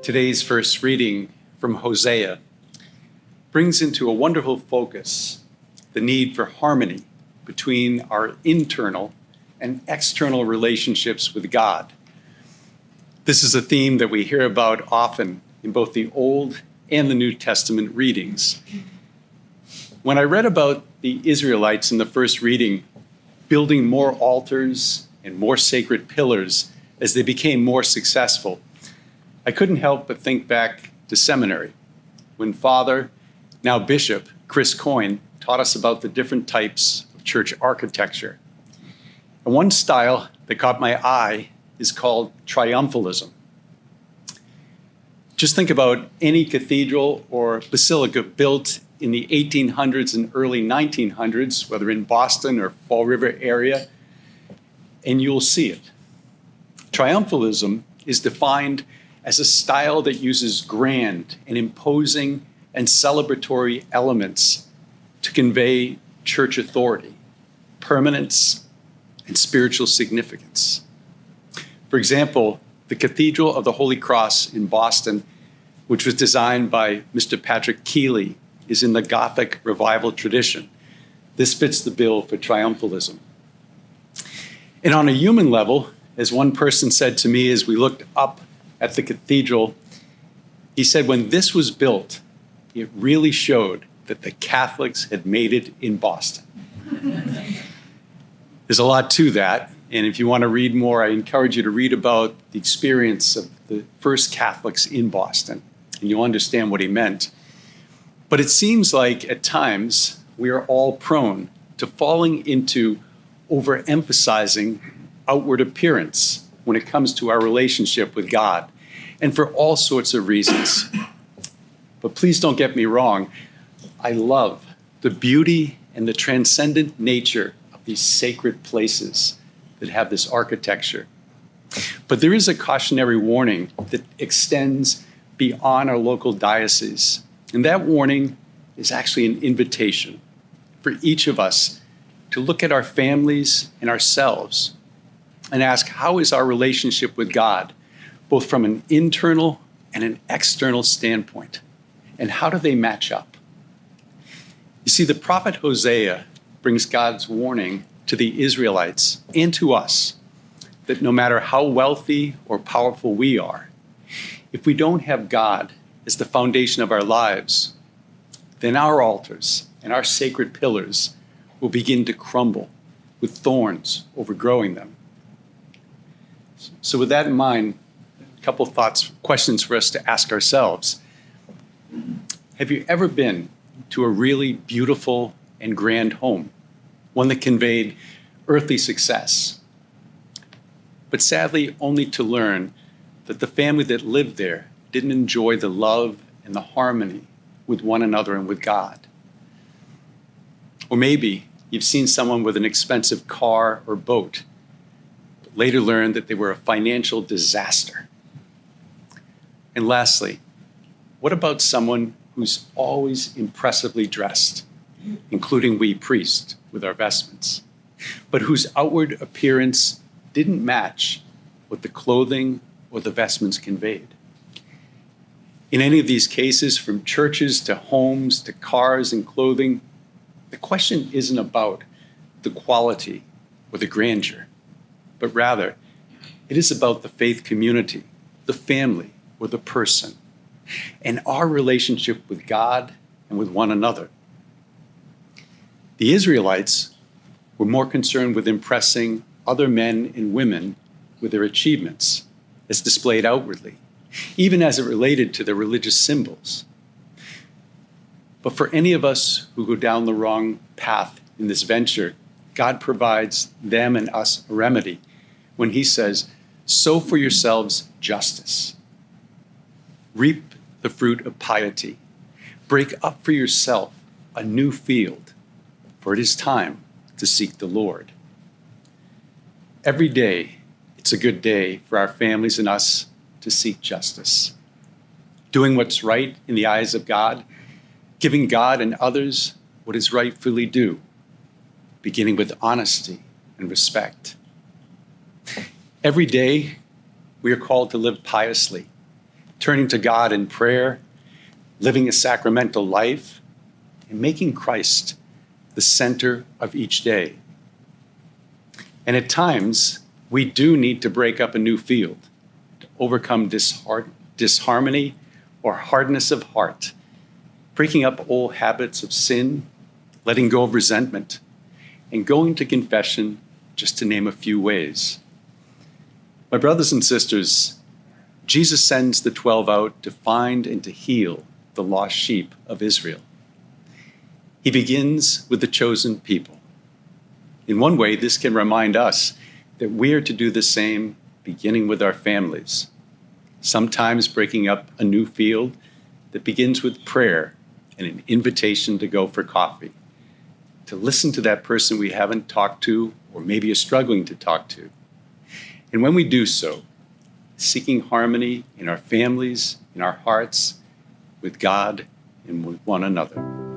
Today's first reading from Hosea brings into a wonderful focus the need for harmony between our internal and external relationships with God. This is a theme that we hear about often in both the Old and the New Testament readings. When I read about the Israelites in the first reading building more altars and more sacred pillars as they became more successful, I couldn't help but think back to seminary, when Father, now Bishop, Chris Coyne, taught us about the different types of church architecture. And one style that caught my eye is called triumphalism. Just think about any cathedral or basilica built in the 1800s and early 1900s, whether in Boston or Fall River area, and you'll see it. Triumphalism is defined as a style that uses grand and imposing and celebratory elements to convey church authority, permanence, and spiritual significance. For example, the Cathedral of the Holy Cross in Boston, which was designed by Mr. Patrick Keeley, is in the Gothic revival tradition. This fits the bill for triumphalism. And on a human level, as one person said to me as we looked up at the cathedral, he said, when this was built, it really showed that the Catholics had made it in Boston. There's a lot to that, and if you want to read more, I encourage you to read about the experience of the first Catholics in Boston, and you'll understand what he meant. But it seems like at times we are all prone to falling into overemphasizing outward appearance when it comes to our relationship with God, and for all sorts of reasons. But please don't get me wrong, I love the beauty and the transcendent nature of these sacred places that have this architecture. But there is a cautionary warning that extends beyond our local diocese. And that warning is actually an invitation for each of us to look at our families and ourselves and ask, how is our relationship with God, both from an internal and an external standpoint? And how do they match up? You see, the prophet Hosea brings God's warning to the Israelites and to us that no matter how wealthy or powerful we are, if we don't have God as the foundation of our lives, then our altars and our sacred pillars will begin to crumble with thorns overgrowing them. So with that in mind, a couple thoughts, questions for us to ask ourselves. Have you ever been to a really beautiful and grand home, one that conveyed earthly success, but sadly only to learn that the family that lived there didn't enjoy the love and the harmony with one another and with God? Or maybe you've seen someone with an expensive car or boat, but later learned that they were a financial disaster. And lastly, what about someone who's always impressively dressed, including we priests with our vestments, but whose outward appearance didn't match what the clothing or the vestments conveyed? In any of these cases, from churches to homes to cars and clothing, the question isn't about the quality or the grandeur, but rather it is about the faith community, the family, or the person, and our relationship with God and with one another. The Israelites were more concerned with impressing other men and women with their achievements as displayed outwardly, even as it related to their religious symbols. But for any of us who go down the wrong path in this venture, God provides them and us a remedy when he says, sow for yourselves justice. Reap the fruit of piety. Break up for yourself a new field, for it is time to seek the Lord. Every day, it's a good day for our families and us to seek justice, doing what's right in the eyes of God, giving God and others what is rightfully due, beginning with honesty and respect. Every day, we are called to live piously, turning to God in prayer, living a sacramental life, and making Christ the center of each day. And at times, we do need to break up a new field to overcome disharmony or hardness of heart, breaking up old habits of sin, letting go of resentment, and going to confession, just to name a few ways. My brothers and sisters, Jesus sends the 12 out to find and to heal the lost sheep of Israel. He begins with the chosen people. In one way, this can remind us that we are to do the same, beginning with our families, sometimes breaking up a new field that begins with prayer and an invitation to go for coffee, to listen to that person we haven't talked to or maybe are struggling to talk to. And when we do so, seeking harmony in our families, in our hearts, with God, and with one another.